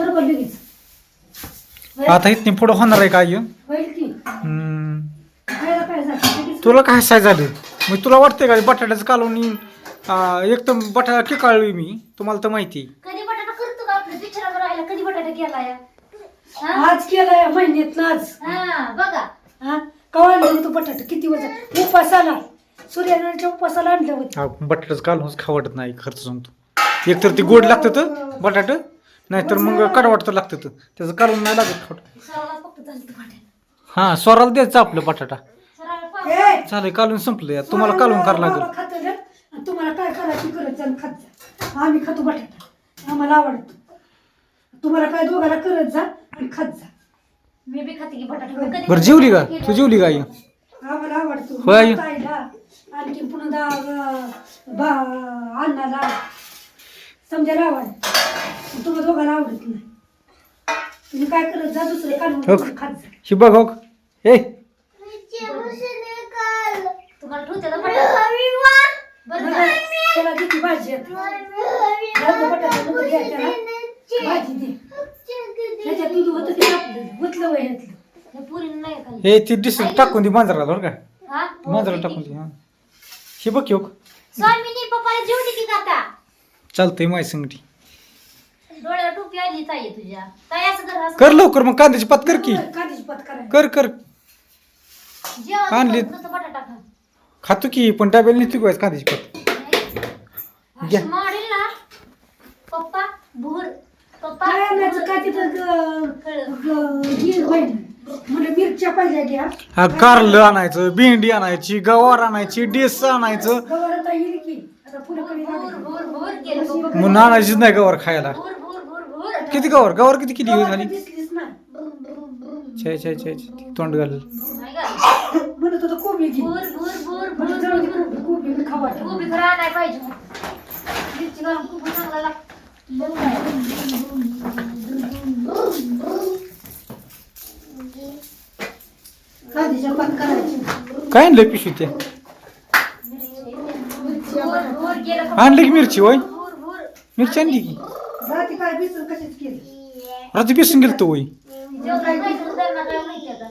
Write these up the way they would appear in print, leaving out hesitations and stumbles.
बरोबर लगेच आता इथून पुढं होणार आहे काय होईल की खायला काय झालं लगेच तुला काय साय झालं मग तुला वाटतंय का बटाट्याचं कालवून एकदम बटाटा किकाळली मी तुम्हाला तर माहिती आहे. कधी बटाटा करतो का आपल्या पिक्चरावर राहिला कधी बटाटा केलाय आज केलाय महिन्यात आज हा बघा हा कवा आणलं तू बटाटा किती वजन उपासाला सूर्यनारायणच्या उपासाला आणलं होतं हा बटाट्याचं कालवूनच खावं वाटत नाही खर्च सांगतो एकतर ते गोड लागतं तर बटाट नाहीतर मग कडवाट तर लागतं त्याचं कालवून नाही लागत खावट सराला फक्त झालं बटाटा हा स्वराला द्यायचं आपलं बटाटा सराला ए, चालेल कालवून संपलं या तुम्हाला कालवून करावं लागेल बाबा खातं ना, आणि तुम्हाला काय करायची करत जा आणि खात जा आम्ही खातो बटाटा आम्हाला आवडतो तुम्हाला काय दोघाला करत जा आणि खात जा मी बी खाते की बटाटा मी कधी बरं जेवली का तू जेवली का आई आम्हाला आवडतो होय. ताईला आणखी पुन्हा अण्णाला समजायला आवडत तुम्हाला दोघांना आवडत नाही तुम्ही काय करत जा दुसरं हो काढून खात जा ही बघ हो ए तुम्हाला ठेवते ना बटाटा बरं मला त्याला किती भाजी येते घरात बटाटा नको द्यायचा ना, भाजी दे त्याच्यात दूध होतं ते आपलं गुतलं वयातलं हे पुरीनं नाही खाल्ली हे ती डिस टाकून दी मांजराला बरं का हा मांजराला टाकून दी हा हे बघ हो स्वामीनी पप्पाला जेवली की आता चालतंय माझी संगठी डोळ्याला टोपी आली ताई तुझ्या ताई असं कर असं कर लवकर मग कांद्याची पात कर की कांद्याची पात करायला कर कर जेवण आणली. नुसतं बटाटा खा खातो की पण डब्याला नेते काय कांद्याची पात घ्या. असं मारेल ना पप्पा भूर पप्पा काय आणायचं काय तिथं हे होईल म्हणजे मिरच्या पाहिजे घ्या हा कारलं आणायचं भेंडी आणायची गवार आणायची डेस आणायचं गवार आता येईल की आता पुढे भूर भूर भूर केलं पप्पा मग आणायचीच नाही गवार खायला भूर भूर भूर भूर किती गवार किती किती झाली दिसलीच ना छे छे छे तोंड घाल नाही का म्हणत होतं कोबी घे भूर भूर भूर म्हणजे भूर जरा कोबी कोबी मी खावा खूप इकडं आणाय पाहिजे मिरची घालून खूप चांगला कांद्याच्या पात करायची काय आणलंय पिशवी ते भूर गेलं का? आणली की मिरची होय भूर भूर मिरची आणली की रात्री काय बेसन कशीच केली रात्री बेसन गेलं तर होय जेवण नाही तर त्यांना काय माहिती आता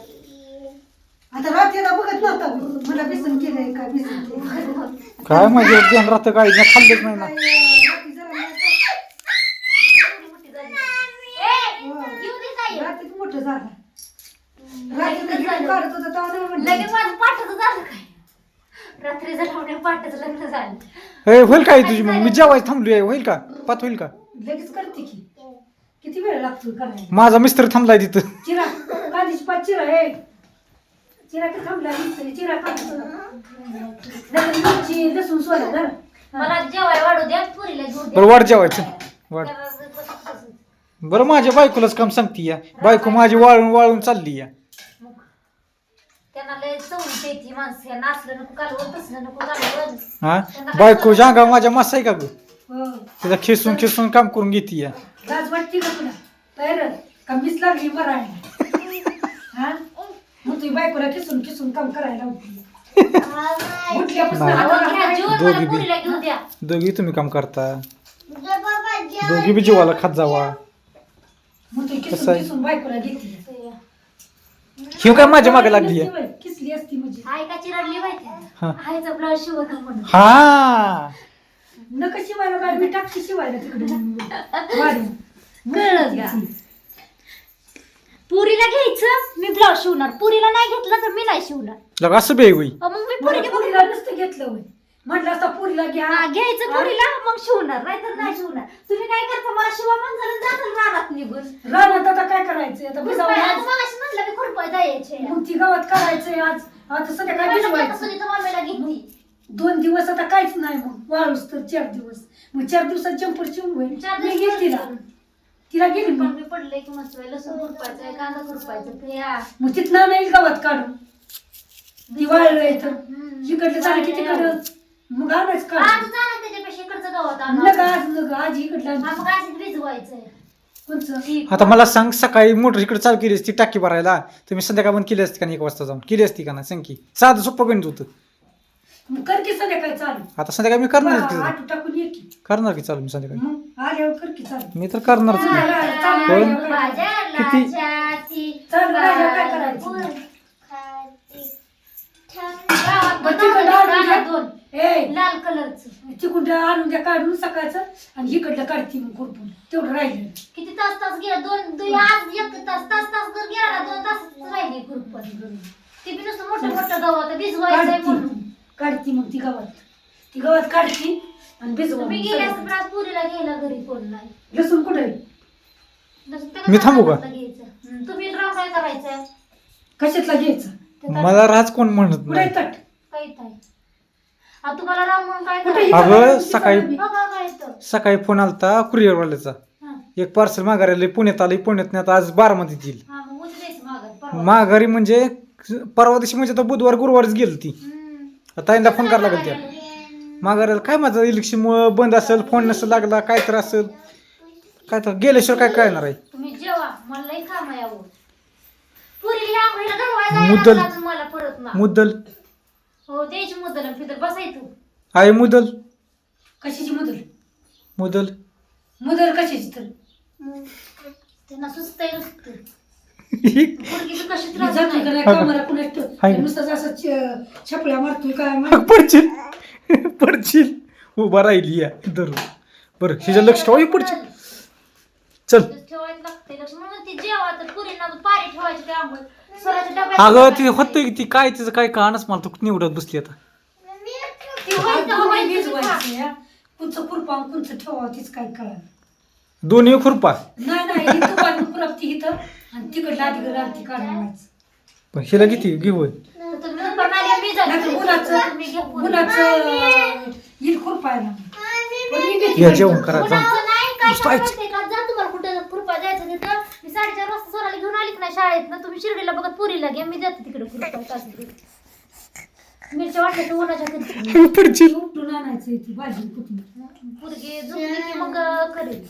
आता रात्रीला बघत नव्हता मला बेसन केलंय का बेसन केलंय काय माझ्या ध्यान राहतं काय नाही खाल्लंच नाही ना रात्री जरा मोठी झाली. ए, घेऊ दे ताई. रात्रीत मोठं झालं रात्री घेऊन काढत होतं तेव्हा नाही म्हणलं. लगेच माझं पाठाचं झालं काय रात्री झालं पाठाचं लग्न झालं हे होईल काय तुझी मग मी जेवायला थांबली आहे होईल का पात होईल का लगेच करते की किती वेळ लागतो करायला माझा मिस्त्री थांबलाय तिथं चिरा कांद्याची पात चिरा हे चिरा की थांबला मिस्त्री चिरा कांदा मिरची लसूण सोला जरा मला जेवाय वाढू द्या पुरीला घेऊ द्या बरं वाढ जेवायचं वाढ त्याला बस- बरं माझ्या बायकोलाच काम सांगते या बायको माझी वाळून वाळून चालली या मग त्यांना लय चवून येते माणसं या नाचलं नको कालवण तसलं नको कालवण हा बायको जागा माझ्या मासा आहे का ग हो तिला खेसून खेसून काम करून घेते या लाज वाटते का तुला तयार का मीच लागली मरायला हा मग तुझी बायकोला खिसून खिसून काम करायला होती उठल्यापासून नाही. हाताला घ्या, हात- जेवण दोघी मला बी. पुरीला घेऊ द्या दोघी तुम्ही काम करता दोघी बी जीवाला खात जावा मग तू कसं खिसून आहे? खिसून बायकोला घेते ही काय माझ्या मागे लागली आहे किसली असती म्हणजे हाय का चिरडली हा. माहिती हायचा ब्लाऊज शिवत म्हणून हा नका शिवायला काय मी टाकते शिवायला तिकडे वाढून. कळलं का पुरीला घ्यायचं मी ब्लाऊज शिवणार पुरीला नाही घेतलं तर मी नाही शिवणार लग असं बे होई मग मी मला पुरी पुरीला नसतं घेतलं होय म्हटलं असता पुरीला घ्या घ्यायचं पुरीला मग शिवणार नाहीतर नाही शिवणार तुम्ही काय करता मला शिवा म्हणलं जातं रानात निघून रानात आता काय करायचंय आता भिजावं आता आज. मगाशी म्हणलं मी खुरपाय जायचे मग ती गावात करायचंय आज आता सध्या काय भिजवायचं मम्मीला घेतली 2 दिवस आता काहीच नाही मग वाळूस तर 4 दिवस मग 4 दिवसात चंपर शिवून होईल मी घेतली तिला तिला गेली पण मग मी पडले की मस्त लसूण खुरपायचं कांदा खुरपायचं प्रिया मग तिथनं नाही गावात काढून दिवाळी तर इकडलं झालं की तिकडं मग आणायच आज काढ जाणार त्याच्यापेक्षा इकडचं गावात आणू. नका आज नका आज इकडलं हा, मग आज भिजवायचंय कोणचं आता मला सांग सकाळी मोटर इकडे चालू केली असती टाकी भरायला तुम्ही संध्याकाळ पण केली असती का नाही 1 वाजता जाऊन केली असती का नाही सांग की साधं सोपं गणित होतं मग कर की संध्याकाळी चालू आता संध्याकाळी मी करणार की आटू टाकून ये की करणार की चालू मी संध्याकाळी मग आल्यावर कर की चालू मी तर करणारच की. चालू किती? चालू राहिल्यावर काय करायचं ए लाल कलरचं तिकडं आणून द्या काढून सकाळचं आणि इकडलं काढते मग खुरपून तेवढं राहिलं किती तास गेला आज एक तास जर गेला ना 2 तास राहिले खुरपण ते बी नुसतं मोठं गव्हात भिजवायचंय म्हणून काढती मग ती गवत काढती आणि भिजवा मी गेले असं पण आज पुरीला घ्यायला घरी कोण नाही लसूण कुठे मी थांबू का? तुम्ही राव काय करायचं कशातला घ्यायचं मला राज कोण म्हणत कुठे नाही तट काय तुम्हाला राव म्हणून काय कुठे करायचं अगं सकाळी बघा काय तर सकाळी फोन आलता कुरिअरवाल्याचा हा एक पार्सल माघारी पुण्यात आलं पुण्यात नाही आता आज बारामतीत येईल हा मग उद्या द्यायचं मागं परवा. माघारी म्हणजे परवा दिवशी म्हणजे आता बुधवार गुरुवारच गेली ती हम्म. आता ताईंना फोन करायला लागेल त्या माघारी काय माझं इलेक्शनमुळं बंद असेल फोन नसेल लागला काय तर असेल काय तर गेल्याशिवाय काय कळणार आहे तुम्ही जेवा मला लई काम आहे अहो पुरीला या आंघोळीला घालवायला मुद्दल. जायला अजून मला परत ना मुद्दल हो द्यायची मुद्दल आणि फिदर बसायचं आहे मुदल कशाची मुदल मुदल मुदल कशाची तर त्यांना सुस्त आहे नुसतं पोरगीचं कशी त्रास जाते का नाही. नाही कामाला कुणाच हाय. नुसतं असं छपड्या मारतोय काय माहिती. पडशील उभा राहिली या धरून बरं हिचं लक्ष ठेवा पडशील चल ठेवायचं लागतंय लक्ष म्हणून ती जेवा तर पुरींना पारी ठेवायची ते आंघोळ स्वराच्या डब्यात अगं ती होतं की ती काय तिचं काय कळानच मला तू निवडत बसली आता ती व्हायचं, दोन्ही व्हायचं, भिजवायचं या. कुणचं खुरपा आणि कुणचं ठेवा तीच काय कळलं दोन्ही खुरपा नाही इथं बाजू खुरपती इथं आणि तिकडला तिकडे राहती काढून व्हायचं पण हिला किती घेऊ होय. तर तुम्ही दुपारनं आली, मी जाते. नाही तर तुम्ही घ्या पुरी. गुणाचं येईल खुरपायला पण मी घेते या गाडी. जेवण करा जाऊन कुणाचं नाही, काय नुसतं ऐक. करायचंय का? जा तुम्हाला कुठं खुरपा जायचं तिथं. मी 4:30 वाजता स्वराला घेऊन आली की नाही शाळेत ना तुम्ही शिर्डीला बघत पुरीला घ्या मी जाते तिकडे खुरपा तास मिरच्या वाटल्या तर उन्हाच्या कधी पडशील उपटून आणायचं ती भाजी कुठली पुरगी झोपली की मग करेल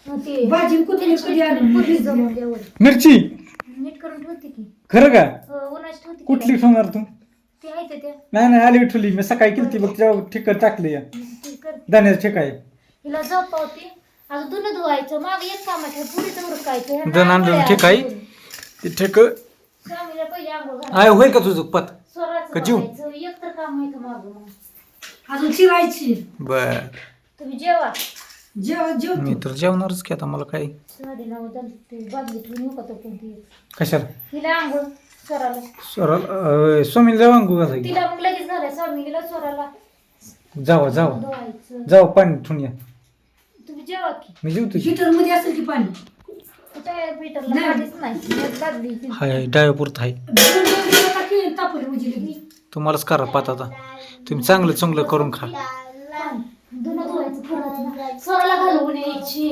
मग ते भाजी कुठली कधी आणून पुरगी जमून द्यावं. मिरची नीट करून ठेवते की खरं का उन्हाची ठेवते की कुठली ठेवणार तू ते आहे ते नाही नाही आली ठेवली मी सकाळी केली बघ त्याच्यावर ठिकर टाकले या ते कर दाण्याचं ठेका आहे हिला झोपवते अजून धुणं धुवायचं माग एक कामाचं पुरीचं उरकायचं दण आणलं ठेक आहे ते ठेक स्वामीला पहिले आंघोळ घालायचं. आहे होय का तुझं पत स्वराचं का जीव? बघायचं. एक तर काम आहे का मागं मग अजून चिरायची बर तुम्ही जेवा जेव मी तर जेवणारच की आता मला काय 9:30 झाली ते बादली ठेवून येऊ का तो कोणती कशाला हिला आंघोळ स्वराला स्वराला स्वामीला वांगू घालायचं तिला मग लगेच झालं स्वामीला स्वराला जावा धुवायचं जावा पाणी ठेवून या तुम्ही जेवा की मी जेवतो हिटर मध्ये असेल की पाणी कुठे भेटलं नाही. आधीच नाही एक बादली ती. हाय डाव्यापुरत आहे तापली म्हणजे लगेच तुम्हालाच करा पात आता तुम्ही चांगलं चांगलं करून खा धुणं धुवायचं स्वराला घालवून यायची